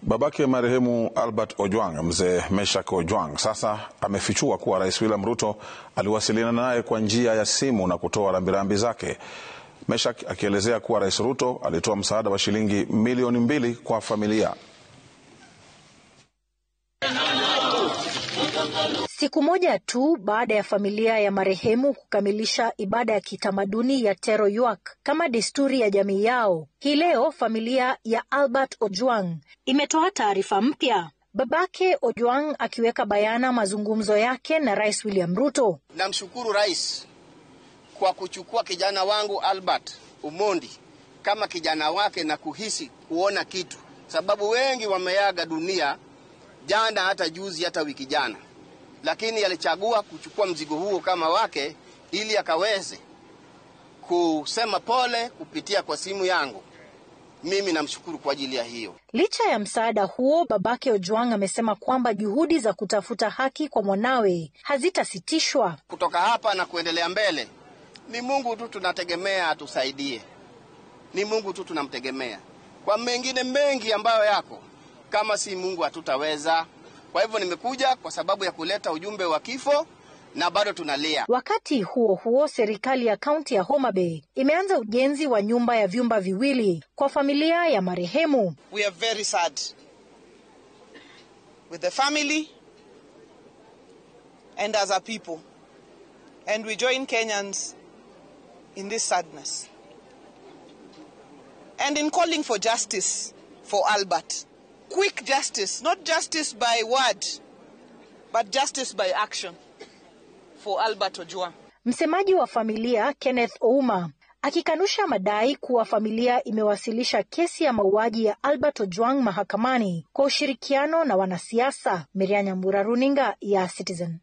Babake marehemu Albert Ojwang, mzee Meshak Ojwang, sasa amefichua kuwa Rais William Ruto aliwasiliana naye kwa njia ya simu na kutoa rambirambi zake. Meshak akielezea kuwa Rais Ruto alitoa msaada wa shilingi milioni 2 kwa familia. Siku moja tu baada ya familia ya marehemu kukamilisha ibada ya kitamaduni ya Tero Yuak kama desturi ya jamii yao, hii leo familia ya Albert Ojwang imetoa taarifa mpya. Babake Ojwang akiweka bayana mazungumzo yake na Rais William Ruto. Namshukuru Rais kwa kuchukua kijana wangu Albert Omondi kama kijana wake na kuhisi kuona kitu, sababu wengi wameaga dunia jana, hata juzi, hata wiki jana, lakini alichagua kuchukua mzigo huo kama wake ili akaweze kusema pole kupitia kwa simu yangu. Mimi namshukuru kwa ajili ya hiyo. Licha ya msaada huo, babake Ojwang amesema kwamba juhudi za kutafuta haki kwa mwanawe hazitasitishwa. Kutoka hapa na kuendelea mbele, ni Mungu tu tunategemea atusaidie. Ni Mungu tu tunamtegemea. Kwa mengine mengi ambayo yako, kama si Mungu hatutaweza. Kwa hivyo nimekuja kwa sababu ya kuleta ujumbe wa kifo na bado tunalia. Wakati huo huo, serikali ya kaunti ya Homa Bay imeanza ujenzi wa nyumba ya vyumba viwili kwa familia ya marehemu. We are very sad with the family and as a people, and we join Kenyans in this sadness and in calling for justice for Albert. Quick justice, not justice by word, but justice by action for Albert Ojwang. Msemaji wa familia Kenneth Ouma akikanusha madai kuwa familia imewasilisha kesi ya mauaji ya Albert Ojwang mahakamani kwa ushirikiano na wanasiasa. Miriam Nyambura, runinga ya Citizen.